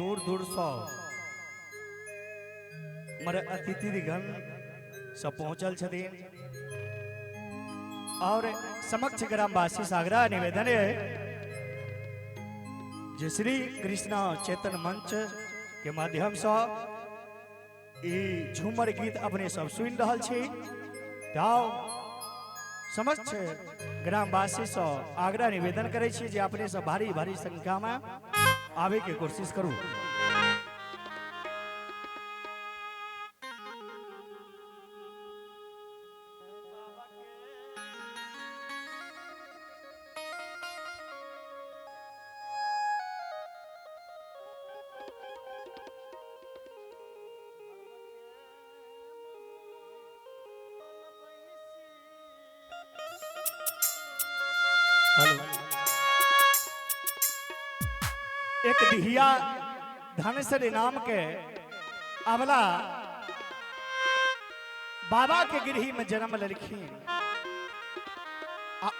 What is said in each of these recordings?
दूर दूर सौ मर अतिथिगण सब पहुंचल छथिन और समक्ष ग्रामवासी सागरा निवेदन है जे श्री कृष्णा चेतन मंच के माध्यम से झूमर गीत अपने सब सुन रहा छी। समक्ष ग्रामवासी से आग्रह निवेदन करे छी जे अपने सब भारी भारी संख्या में आवे के कोशिश करूं। एक दिहिया धनेश्वरी नाम के अबला बाबा के गिरही में जन्म लेलखिन।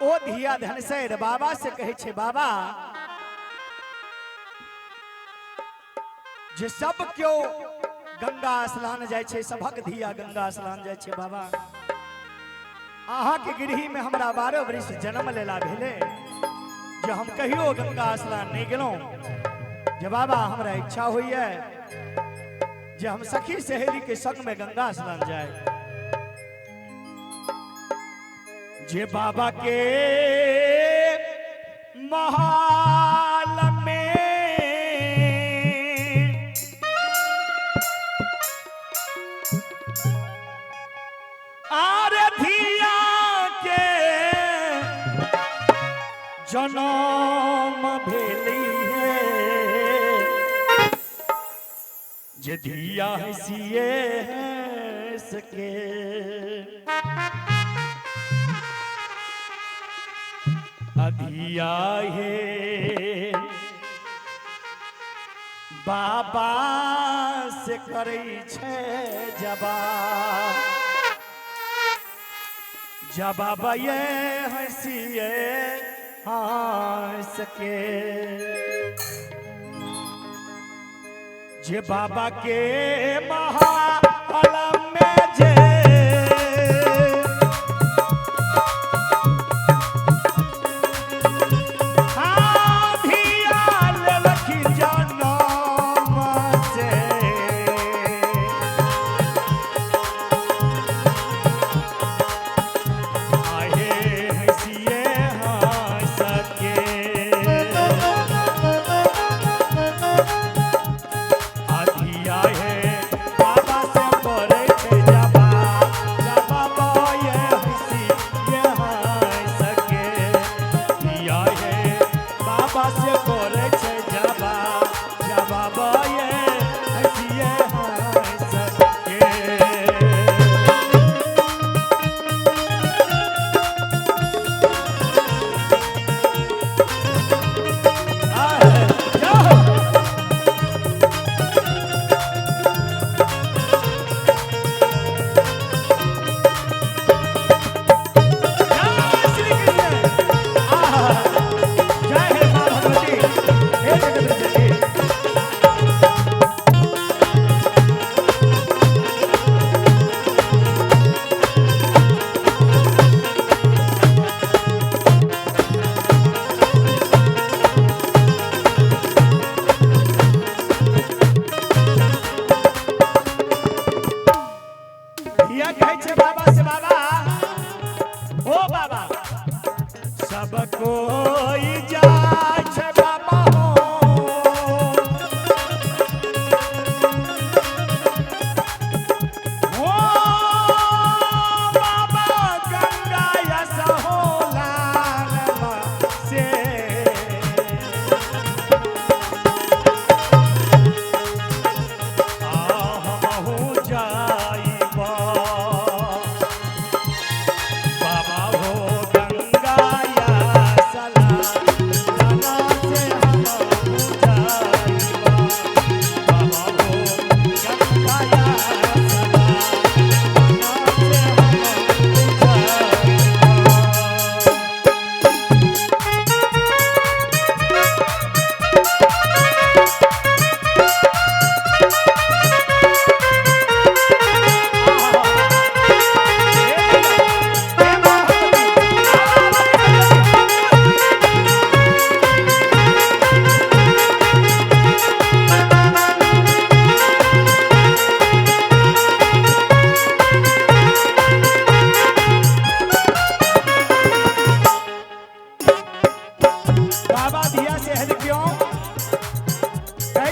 ओ धिया धनेश्वर बाबा से कहे छे बाबा जे सब क्यों गंगा स्नान जाय छे, सबक धिया गंगा स्नान जाय छे बाबा अहा के गिरही में हमरा 12 वर्ष जन्म लेला भेले जो हम कहियो गंगा स्नान नहीं गेलों। जे बाबा हमरा इच्छा हुई है जे हम सखी सहेली के संग में गंगा स्नान जाए। जे बाबा के महल में आरधिया के जनम भेली जे धिया है सिए है सके अधिया है बाबा से करे छे जवाब ये है सिए हाँ सके। जे बाबा के महल में जे धिया लेलखिन जनम से आहे हंसिए हंस के बाबा से करे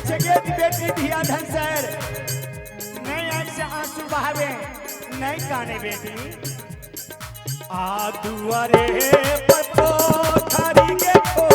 कैसे गे बेटी धिया धनसर नहीं ऐसे आंसू बहावे नहीं काने बेटी आ दुआरे पर पोखरी के को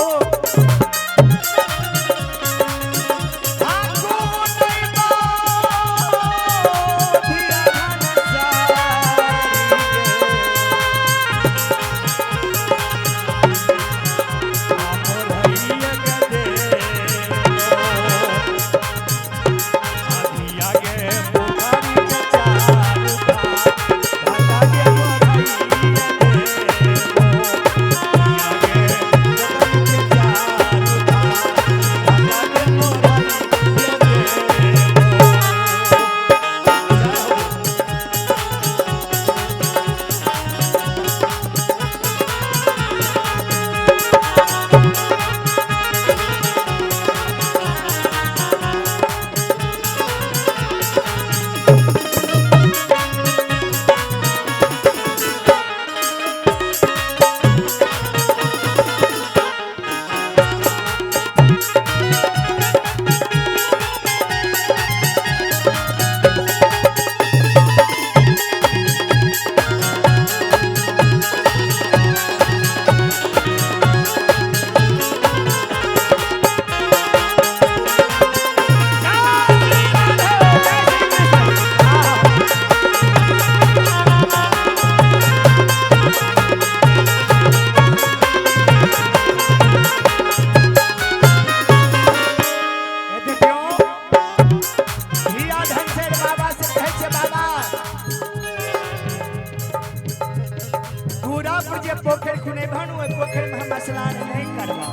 पोखर खुने भानु पोखर में हम स्नान नहीं करवा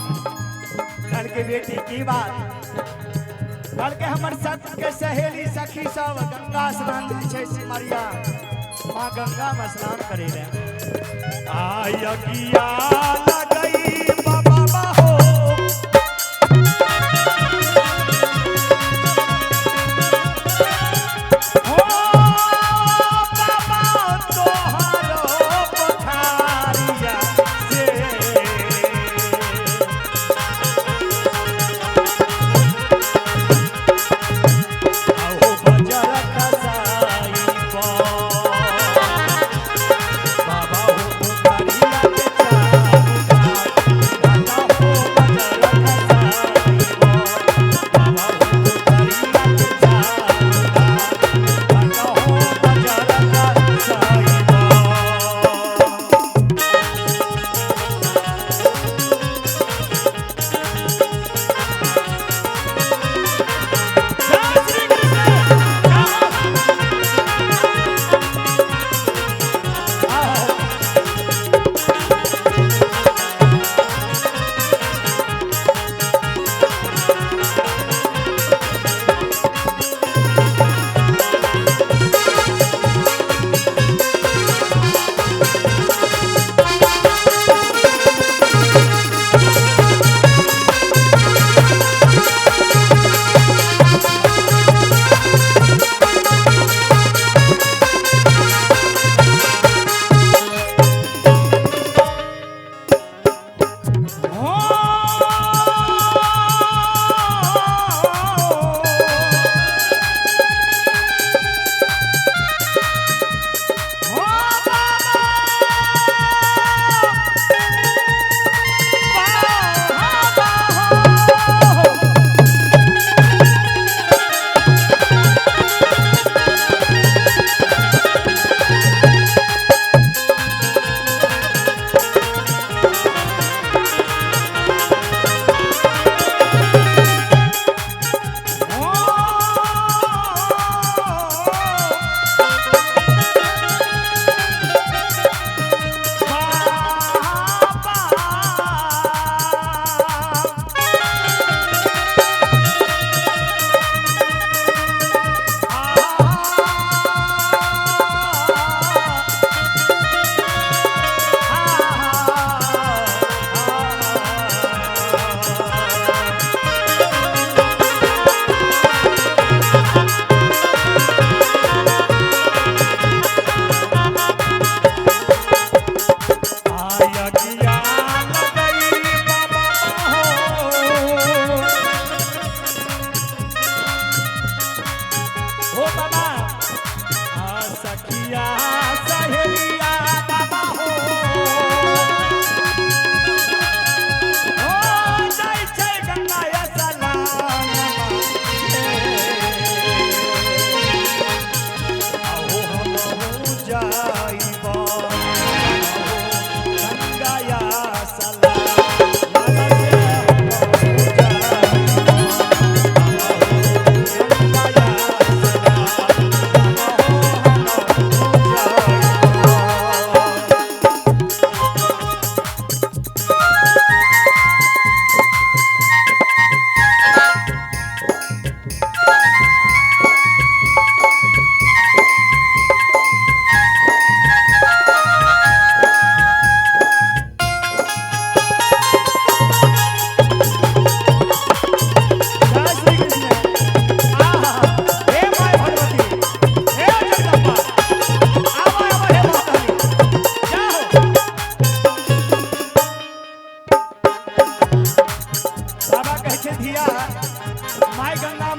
कल के बेटी की बात कल के हमर सत के सहेली सखी सब गंगा स्नान छै सिमरिया मां गंगा में स्नान करे रे आय किया लगई बाबा बाहो बाबा हो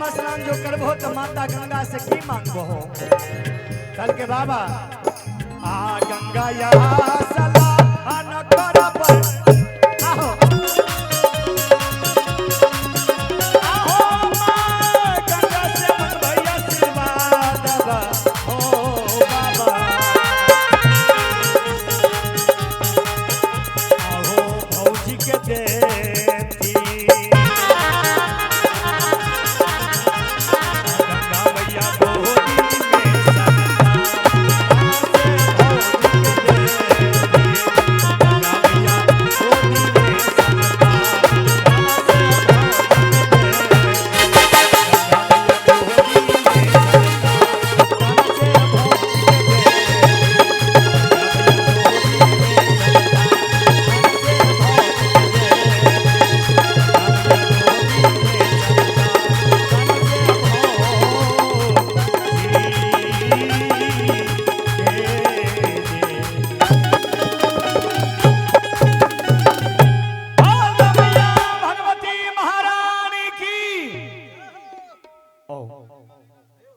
हम स्नान जो करबो तो माता गंगा से की मांगबो हो कल के बाबा आ गंगा या सलाम कर पर आहो